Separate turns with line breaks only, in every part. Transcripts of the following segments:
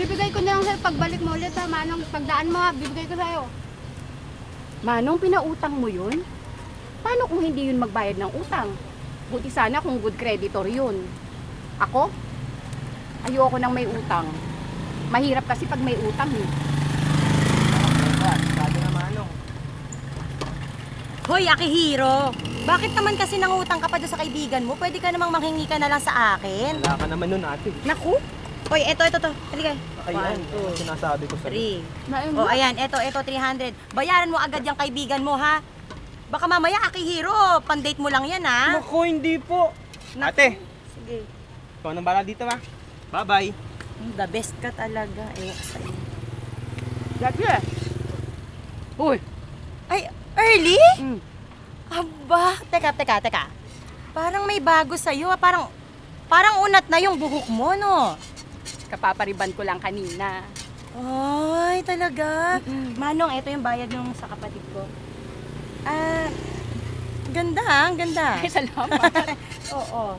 bibigay ko na lang sa'yo pagbalik mo ulit ha, Manong. Pagdaan mo ha, bibigay ko sa'yo.
Manong, pinautang mo yun? Paano kung hindi yun magbayad ng utang? Buti sana kung good creditor yun. Ako? Ayoko nang may utang. Mahirap kasi pag may utang eh.
Sabi na Manong.
Hoy, Akihiro! Bakit naman kasi nangutang ka pa doon sa kaibigan mo? Pwede ka namang manghingi ka na lang sa akin.
Wala ka naman nun ate.
Naku! Hoy, eto. Halika.
Ayan,
1, 2,
sinasabi ko sa'yo.
3. Oh, ayan, eto, 300. Bayaran mo agad yung kaibigan mo, ha? Baka mamaya, Akihiro, pandate mo lang yan, ha?
Naku, hindi po. Ate,
Sige.
ikaw nang bala dito ha. Bye-bye.
The best ka talaga. Sa'yo.
Gagi eh. Uy!
Ay, early?
Mm.
Aba, teka. Parang may bago sa'yo, ah. Parang unat na yung buhok mo, no?
Kapapariban ko lang kanina.
Ay, talaga? Manong, ito yung bayad nung sa kapatid ko. Ganda, ang ganda.
Ay, salamat.
Oo.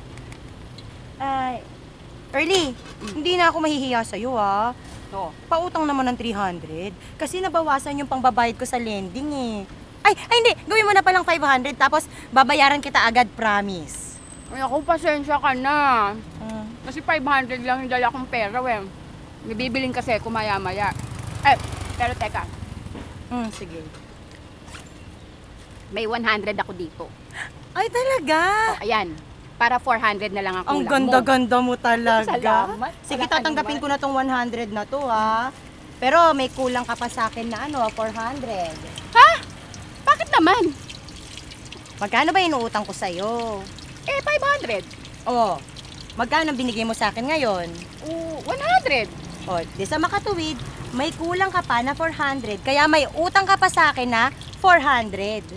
Early, hindi na ako mahihiya sa'yo, ah.
Oo.
Pautang naman ng 300. Kasi nabawasan yung pangbabayad ko sa lending, eh. Ay, hindi. Gawin mo na palang 500, tapos babayaran kita agad, promise.
Ay, ako, pasensya ka na. Kasi 500 lang yung dala kong pera, eh. Nabibiling kasi ako maya-maya. Pero teka,
Sige.
may 100 ako dito.
Ay, talaga?
Oh, ayan. Para 400 na lang ang
Ang
kulang mo.
ganda-ganda mo talaga.
Salamat.
Sige,
Walang
tatanggapin ko
anuman.
na tong 100 na to, ha? Pero may kulang ka pa sa akin na 400.
Ha? Bakit naman?
Magkano ba inuutang ko sa'yo?
500.
Oh, magkano binigay mo sa akin ngayon?
100.
Oh, di sa makatuwid, may kulang ka pa na 400. Kaya may utang ka pa sa akin na 400.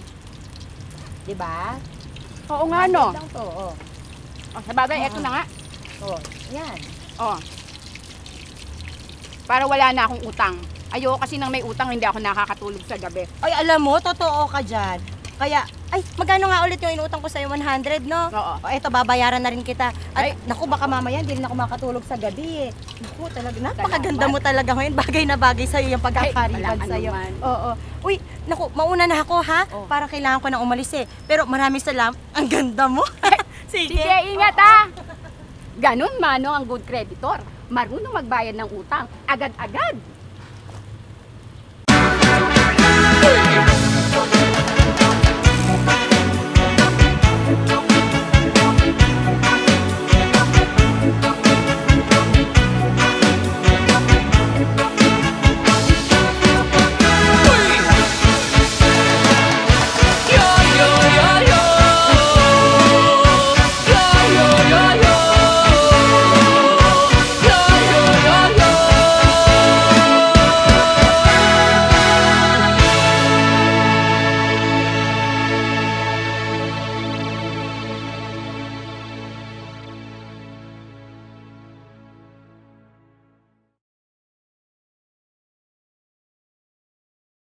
Diba?
Oo nga, no?
Lang to, oh.
Sabagay, eto na nga.
Oh, yan.
Oh. Para wala na akong utang. Ayoko kasi nang may utang, hindi ako nakakatulog sa gabi.
Ay, alam mo, totoo ka dyan. Kaya, magkano nga ulit yung inutang ko sa'yo? 100, no?
Oo.
O, eto, babayaran na rin kita. At,
Ay.
naku, baka mamaya hindi rin ako makatulog sa gabi, eh. Naku, talaga, napakaganda
Salamat.
mo talaga ngayon. Bagay na bagay sa'yo yung pagkakariban
walang
sa'yo.
anuman.
Oo. Uy, naku, mauna na ako, ha?
Oh.
Parang kailangan ko nang umalis, eh. Pero maraming salamat. Ang ganda mo. Sige.
Sige, ingat ha! Ganun, Manong, ang good creditor. Marunong magbayad ng utang. Agad-agad.